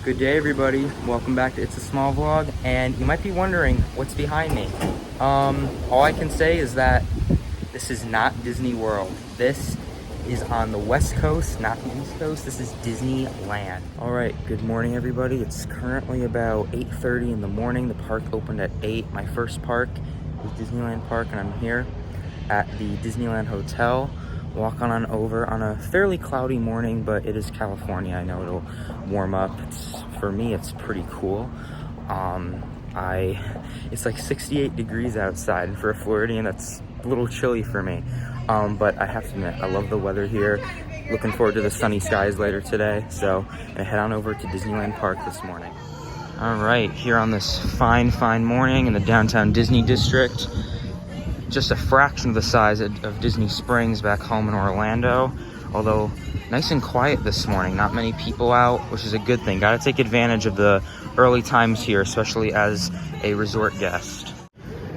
Good day, everybody. Welcome back to It's a Small Vlog, and you might be wondering what's behind me. All I can say is that this is not Disney World. This is on the West Coast, not the East Coast. This is Disneyland. All right, good morning, everybody. It's currently about 8:30 in the morning. The park opened at 8. My first park is Disneyland Park, and I'm here at the Disneyland Hotel. Walking on over on a fairly cloudy morning, but it is California. I know it'll warm up. For me, it's pretty cool. It's like 68 degrees outside, and for a Floridian, that's a little chilly for me. But I have to admit, I love the weather here. Looking forward to the sunny skies later today. So I'm gonna head on over to Disneyland Park this morning. All right, here on this fine morning in the downtown Disney district. Just a fraction of the size of Disney Springs back home in Orlando. Although nice and quiet this morning, not many people out, which is a good thing. Gotta take advantage of the early times here, especially as a resort guest.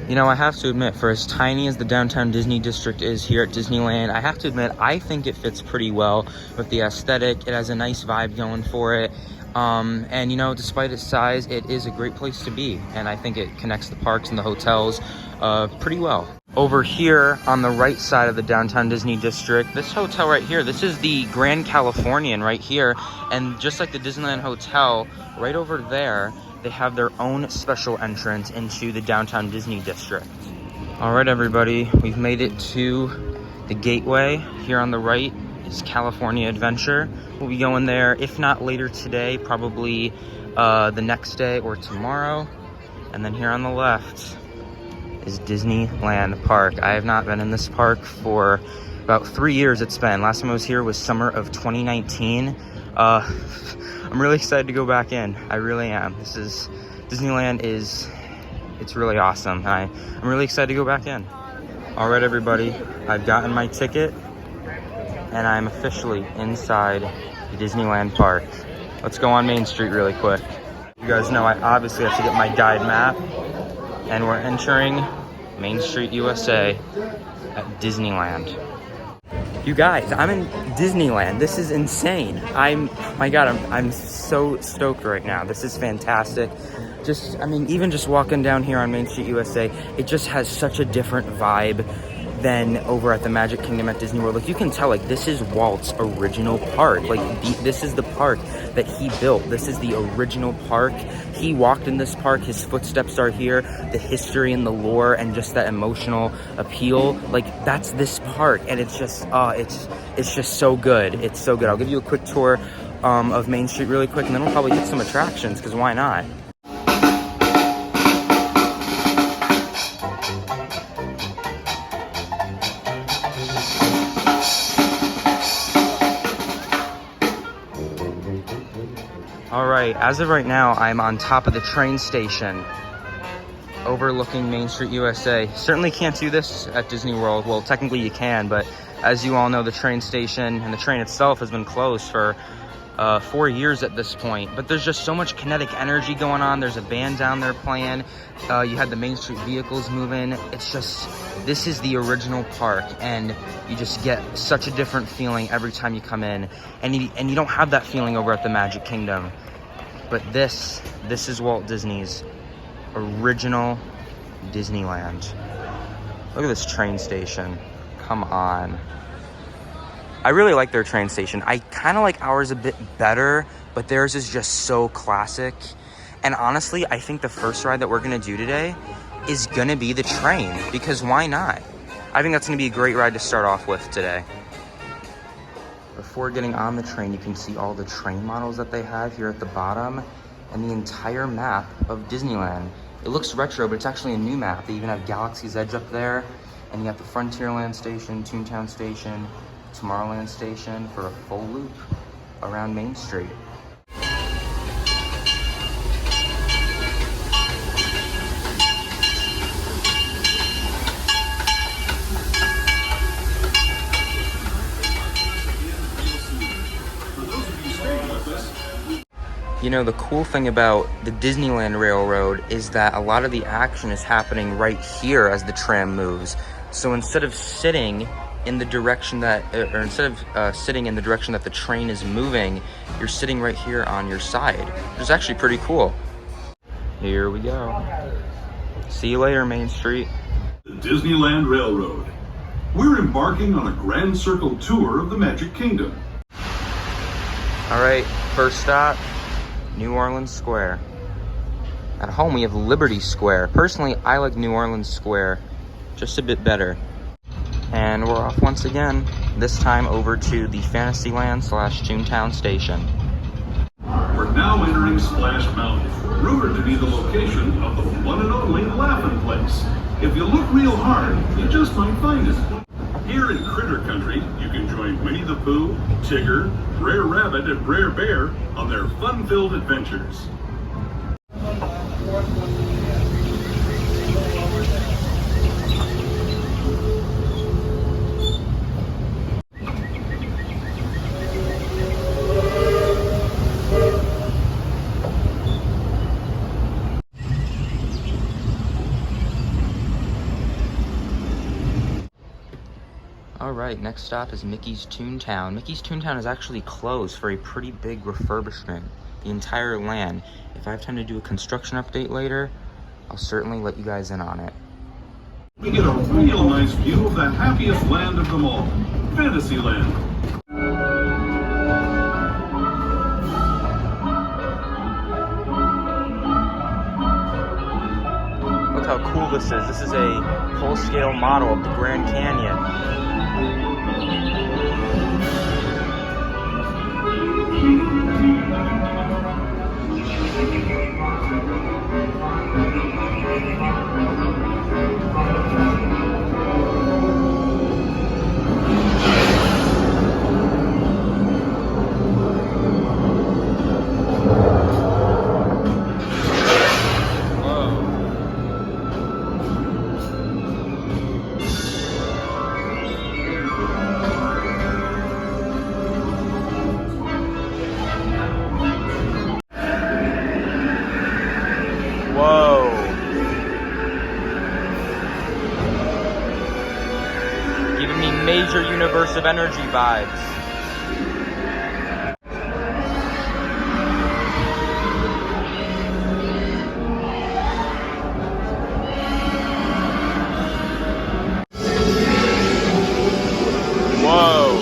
You know, I have to admit, for as tiny as the downtown Disney district is here at Disneyland, I have to admit, I think it fits pretty well with the aesthetic. It has a nice vibe going for it. And you know, despite its size, it is a great place to be. And I think it connects the parks and the hotels pretty well. Over here on the right side of the downtown Disney district, this hotel right here, this is the Grand Californian right here. And just like the Disneyland Hotel, right over there, they have their own special entrance into the downtown Disney district. All right, everybody, we've made it to the gateway. Here on the right is California Adventure. We'll be going there, if not later today, probably the next day or tomorrow. And then here on the left is Disneyland Park. I have not been in this park for about 3 years. It's been. Last time I was here was summer of 2019. I'm really excited to go back in. I really am. Disneyland it's really awesome. I'm really excited to go back in. All right, everybody, I've gotten my ticket and I'm officially inside the Disneyland Park. Let's go on Main Street really quick. You guys know I obviously have to get my guide map, and we're entering Main Street, USA at Disneyland. You guys, I'm in Disneyland. This is insane. I'm so stoked right now. This is fantastic. Even just walking down here on Main Street, USA, it just has such a different vibe than over at the Magic Kingdom at Disney World. Like, you can tell, like, this is Walt's original park. Like, this is the park that he built. This is the original park. He walked in this park. His footsteps are here. The history and the lore and just that emotional appeal, like, that's this park. And it's just, it's just so good. It's so good. I'll give you a quick tour of Main Street really quick, and then we'll probably hit some attractions, because why not? All right, as of right now, I'm on top of the train station overlooking Main Street, USA. Certainly can't do this at Disney World. Well, technically you can, but as you all know, the train station and the train itself has been closed for 4 years at this point. But there's just so much kinetic energy going on. There's a band down there playing. You had the Main Street vehicles moving. It's just, this is the original park, and you just get such a different feeling every time you come in. And you don't have that feeling over at the Magic Kingdom. But this is Walt Disney's original Disneyland. Look at this train station. Come on. I really like their train station. I kind of like ours a bit better, but theirs is just so classic. And honestly, I think the first ride that we're gonna do today is gonna be the train, because why not? I think that's gonna be a great ride to start off with today. Before getting on the train, you can see all the train models that they have here at the bottom and the entire map of Disneyland. It looks retro, but it's actually a new map. They even have Galaxy's Edge up there, and you have the Frontierland Station, Toontown Station, Tomorrowland Station for a full loop around Main Street. You know, the cool thing about the Disneyland Railroad is that a lot of the action is happening right here as the tram moves. So instead of sitting in the direction that, or instead of sitting in the direction that the train is moving, you're sitting right here on your side, which is actually pretty cool. Here we go. See you later, Main Street. The Disneyland Railroad. We're embarking on a grand circle tour of the Magic Kingdom. All right, first stop, New Orleans Square. At home, we have Liberty Square. Personally, I like New Orleans Square just a bit better. And we're off once again, this time over to the Fantasyland / Toontown station. We're now entering Splash Mountain, rumored to be the location of the one and only Laugh-In Place. If you look real hard, you just might find it. Here in Critter Country, you can join Winnie the Pooh, Tigger, Brer Rabbit, and Brer Bear on their fun-filled adventures. All right, next stop is Mickey's Toontown. Mickey's Toontown is actually closed for a pretty big refurbishment, the entire land. If I have time to do a construction update later, I'll certainly let you guys in on it. We get a real nice view of the happiest land of them all, Fantasyland. Look how cool this is. This is a full-scale model of the Grand Canyon. Whoa. Giving me major Universe of Energy vibes. Whoa.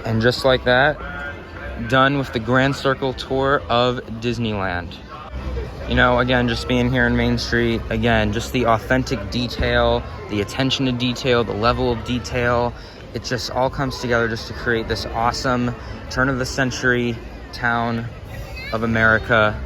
And just like that, done with the Grand Circle tour of Disneyland. You know, again, just being here in Main Street, again, just the authentic detail, the attention to detail, the level of detail, it just all comes together just to create this awesome turn-of-the-century town of America.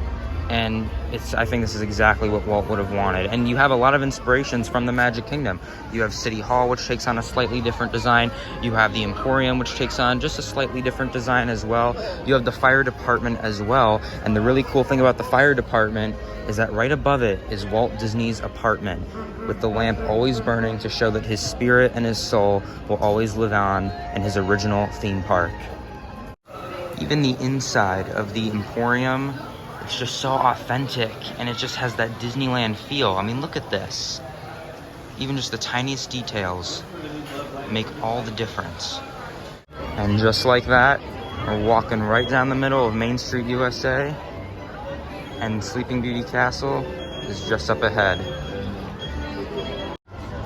And I think this is exactly what Walt would have wanted. And you have a lot of inspirations from the Magic Kingdom. You have City Hall, which takes on a slightly different design. You have the Emporium, which takes on just a slightly different design as well. You have the fire department as well. And the really cool thing about the fire department is that right above it is Walt Disney's apartment, with the lamp always burning to show that his spirit and his soul will always live on in his original theme park. Even the inside of the Emporium, it's just so authentic, and it just has that Disneyland feel. I mean, look at this. Even just the tiniest details make all the difference. And just like that, we're walking right down the middle of Main Street, USA, and Sleeping Beauty Castle is just up ahead.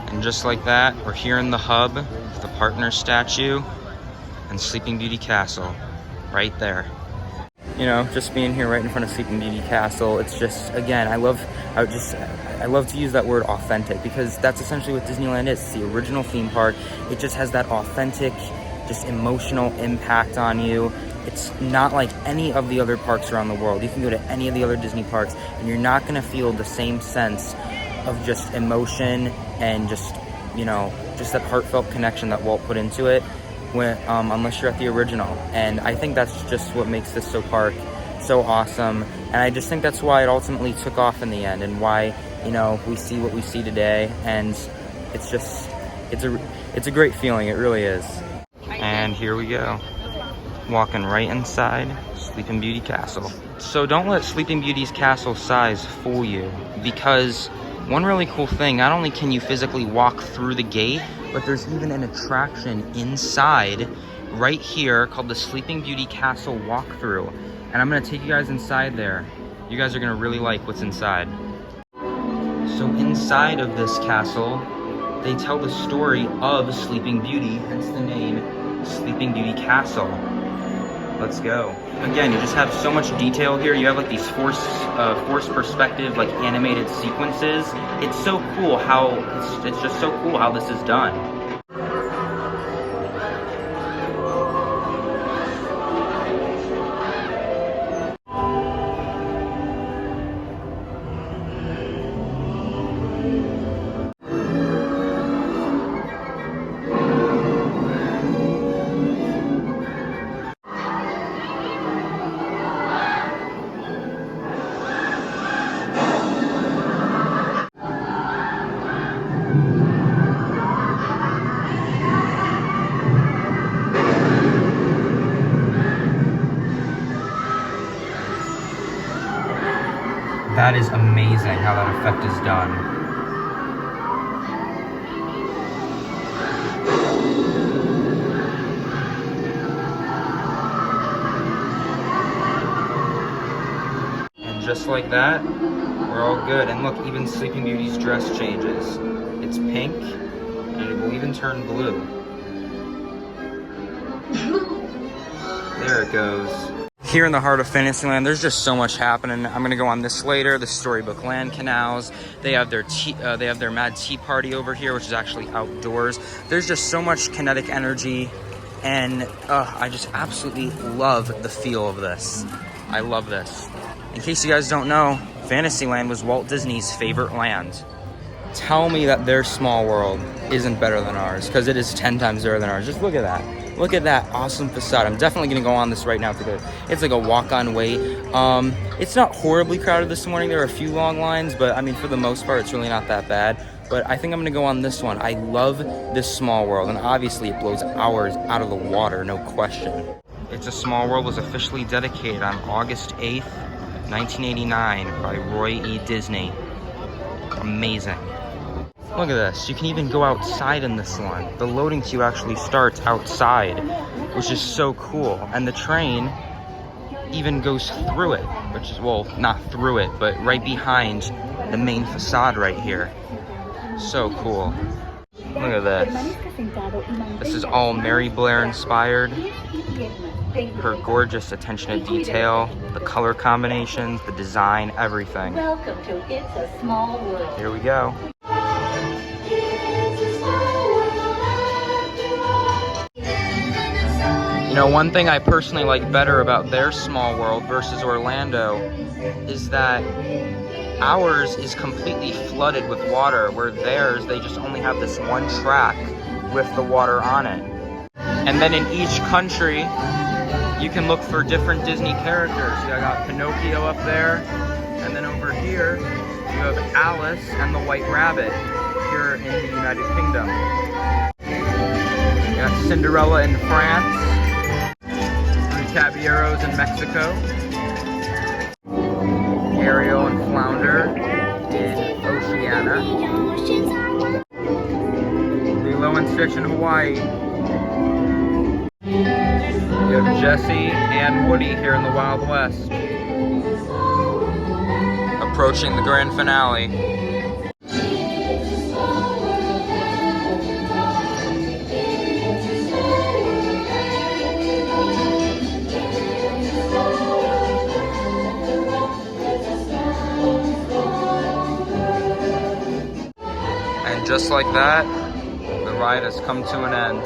And just like that, we're here in the hub, the partner statue, and Sleeping Beauty Castle, right there. You know, just being here right in front of Sleeping Beauty Castle, it's just, again, I love to use that word authentic, because that's essentially what Disneyland is. It's the original theme park. It just has that authentic, just emotional impact on you. It's not like any of the other parks around the world. You can go to any of the other Disney parks and you're not gonna feel the same sense of just emotion and just, you know, just that heartfelt connection that Walt put into it, unless you're at the original. And I think that's just what makes this park so awesome. And I just think that's why it ultimately took off in the end, and why, you know, we see what we see today. And it's just, it's a great feeling. It really is. And here we go, walking right inside Sleeping Beauty Castle. So don't let Sleeping Beauty's castle size fool you, because one really cool thing, not only can you physically walk through the gate, but there's even an attraction inside right here called the Sleeping Beauty Castle Walkthrough. And I'm gonna take you guys inside there. You guys are gonna really like what's inside. So inside of this castle, they tell the story of Sleeping Beauty, hence the name Sleeping Beauty Castle. Let's go. Again, you just have so much detail here. You have like these forced perspective, like animated sequences. It's so cool how, it's just so cool how this is done. That is amazing how that effect is done. And just like that, we're all good. And look, even Sleeping Beauty's dress changes. It's pink, and it will even turn blue. There it goes. Here in the heart of Fantasyland, there's just so much happening. I'm gonna go on this later, the Storybook Land canals. They have their Mad Tea Party over here, which is actually outdoors. There's just so much kinetic energy, and I just absolutely love the feel of this. I love this. In case you guys don't know, Fantasyland was Walt Disney's favorite land. Tell me that their small world isn't better than ours, because it is 10 times better than ours. Just look at that. Look at that awesome facade. I'm definitely gonna go on this right now. It's like a walk-on wait. It's not horribly crowded this morning. There are a few long lines, but I mean, for the most part, it's really not that bad. But I think I'm gonna go on this one. I love this small world, and obviously it blows ours out of the water, no question. It's a Small World was officially dedicated on August 8th, 1989 by Roy E. Disney. Amazing. Look at this. You can even go outside in this one. The loading queue actually starts outside, which is so cool. And the train even goes through it, which is, well, not through it, but right behind the main facade right here. So cool. Look at this. This is all Mary Blair inspired. Her gorgeous attention to detail, the color combinations, the design, everything. Welcome to It's a Small World. Here we go. You know, one thing I personally like better about their small world versus Orlando is that ours is completely flooded with water, where theirs, they just only have this one track with the water on it. And then in each country, you can look for different Disney characters. So I got Pinocchio up there, and then over here, you have Alice and the White Rabbit here in the United Kingdom. You got Cinderella in France. Caballeros in Mexico, Ariel and Flounder in Oceania, Lilo and Stitch in Hawaii. You have Jessie and Woody here in the Wild West. Approaching the grand finale. Just like that, the ride has come to an end.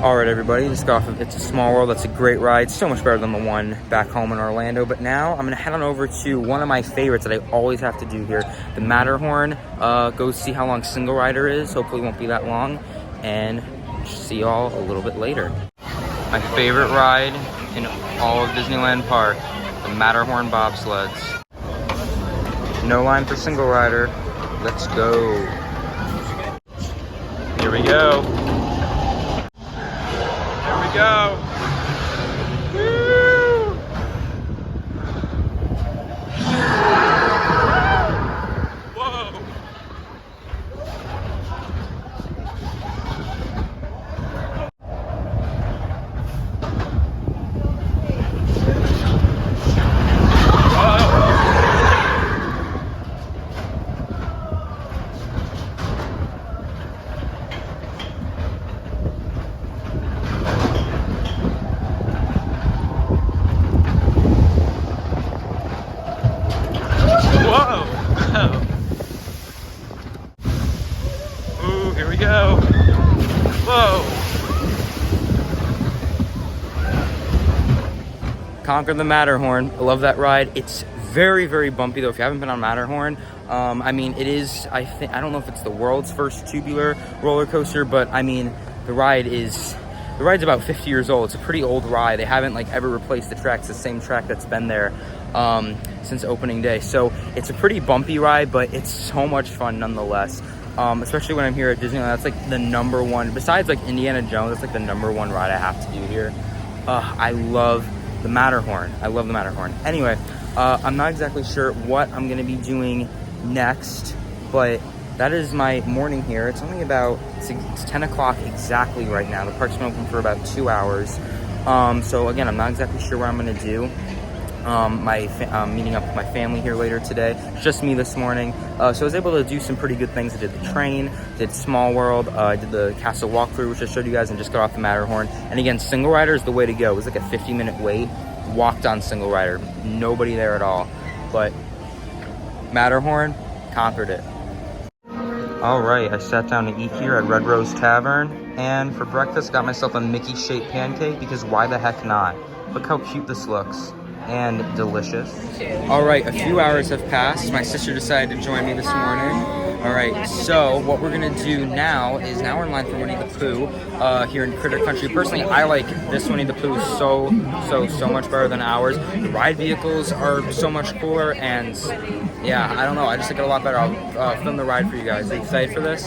All right, everybody, just got off of It's a Small World. That's a great ride, so much better than the one back home in Orlando. But now I'm gonna head on over to one of my favorites that I always have to do here, the Matterhorn. Go see how long Single Rider is. Hopefully it won't be that long, and see y'all a little bit later. My favorite ride in all of Disneyland Park, the Matterhorn Bobsleds. No line for Single Rider. Let's go. Here we go. Here we go. Woo! go. Whoa. Conquer the Matterhorn. I love that ride. It's very, very bumpy though. If you haven't been on Matterhorn, I mean, it is, I don't know if it's the world's first tubular roller coaster, but I mean, the ride's about 50 years old. It's a pretty old ride. They haven't like ever replaced the track. It's the same track that's been there since opening day. So it's a pretty bumpy ride, but it's so much fun nonetheless. Especially when I'm here at Disneyland. That's like the #1, besides like Indiana Jones, that's like the #1 ride I have to do here. I love the Matterhorn. I love the Matterhorn. Anyway, I'm not exactly sure what I'm gonna be doing next, but that is my morning here. It's only about, it's 10 o'clock exactly right now. The park's been open for about 2 hours. So again, I'm not exactly sure what I'm gonna do. Meeting up with my family here later today. It's just me this morning. So I was able to do some pretty good things. I did the train, did Small World, I did the castle walkthrough, which I showed you guys, and just got off the Matterhorn. And again, single rider is the way to go. It was like a 50-minute wait. Walked on single rider. Nobody there at all. But Matterhorn, conquered it. All right, I sat down to eat here at Red Rose Tavern. And for breakfast, got myself a Mickey-shaped pancake, because why the heck not? Look how cute this looks. And delicious. All right, a few hours have passed. My sister decided to join me this morning. All right, so what we're gonna do now is we're in line for Winnie the Pooh here in Critter Country. Personally, I like this Winnie the Pooh so much better than ours. The ride vehicles are so much cooler, and yeah, I don't know, I just like it a lot better. I'll film the ride for you guys. Are you excited for this?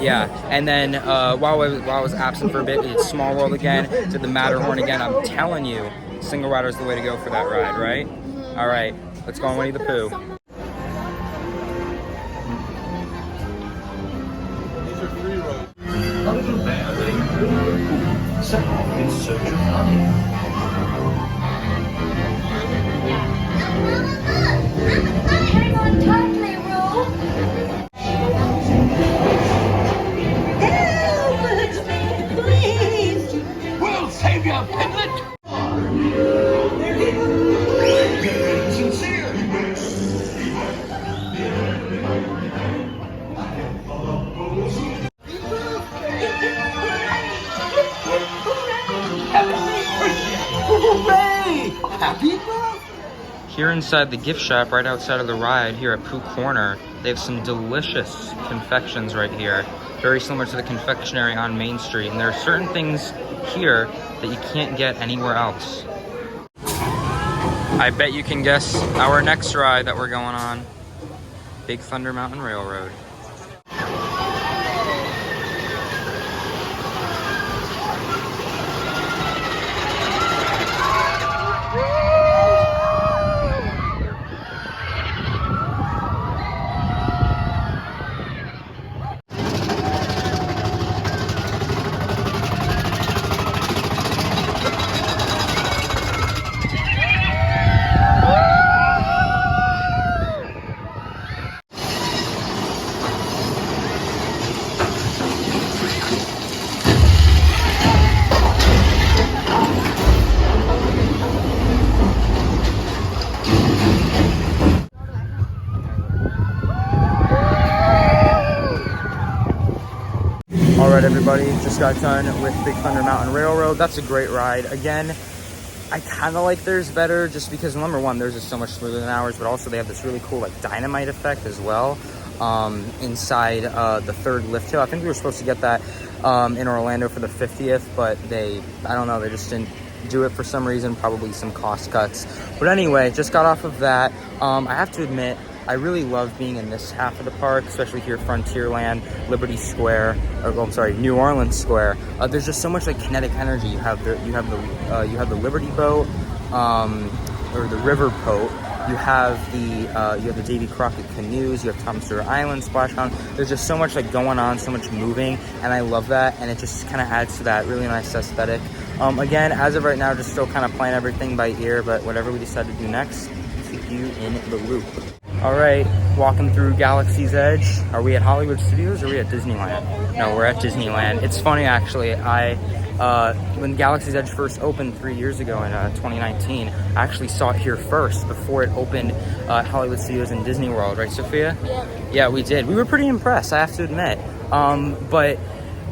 Yeah, and then while I was absent for a bit, we did Small World again, did the Matterhorn again. I'm telling you, single rider is the way to go for that ride, right? All right, let's go on Winnie the Pooh. These are free roads. A little bear named Winnie the Pooh set off in search of honey. Hang on tightly, Roo. Help me, please. We'll save you, Piglet! Here inside the gift shop, right outside of the ride, here at Pooh Corner, they have some delicious confections right here. Very similar to the confectionery on Main Street. And there are certain things here that you can't get anywhere else. I bet you can guess our next ride that we're going on. Big Thunder Mountain Railroad. All right, everybody, just got done with Big Thunder Mountain Railroad. That's a great ride. Again, I kind of like theirs better just because, number one, theirs is so much smoother than ours, but also they have this really cool like dynamite effect as well inside the third lift hill. I think we were supposed to get that in Orlando for the 50th, but they just didn't do it for some reason, probably some cost cuts. But anyway, just got off of that. I have to admit, I really love being in this half of the park, especially here, Frontierland, Liberty Square, New Orleans Square. There's just so much like kinetic energy. You have the Liberty boat, or the river boat. You have the Davy Crockett canoes. You have Tom Sawyer Island, Splash Mountain. There's just so much like going on, so much moving, and I love that. And it just kind of adds to that really nice aesthetic. Again, as of right now, just still kind of playing everything by ear. But whatever we decide to do next, keep you in the loop. All right, walking through Galaxy's Edge. Are we at Hollywood Studios or are we at Disneyland? No, we're at Disneyland. It's funny, actually. When Galaxy's Edge first opened 3 years ago in 2019, I actually saw it here first before it opened at Hollywood Studios in Disney World, right, Sophia? Yeah. Yeah, we did. We were pretty impressed, I have to admit. But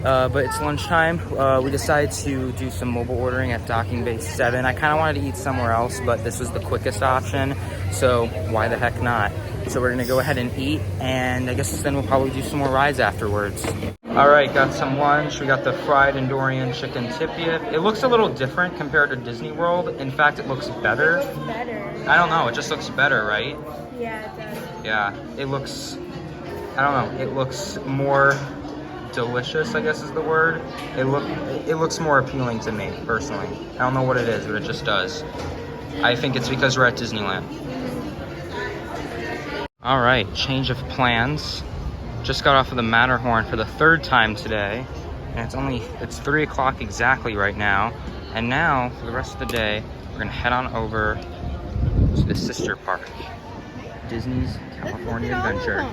but it's lunchtime. We decided to do some mobile ordering at Docking Bay 7. I kind of wanted to eat somewhere else, but this was the quickest option, so why the heck not? So we're gonna go ahead and eat, and I guess then we'll probably do some more rides afterwards. All right, got some lunch. We got the fried Andorian chicken tipia. It looks a little different compared to Disney World. In fact, it looks better. It looks better. I don't know, it just looks better, right? Yeah, it does. Yeah, it looks, I don't know, it looks more delicious, I guess is the word. It looks more appealing to me, personally. I don't know what it is, but it just does. I think it's because we're at Disneyland. All right, change of plans. Just got off of the Matterhorn for the 3rd time today, and it's 3 o'clock exactly right now. And now, for the rest of the day, we're gonna head on over to the sister park, Disney's California Adventure.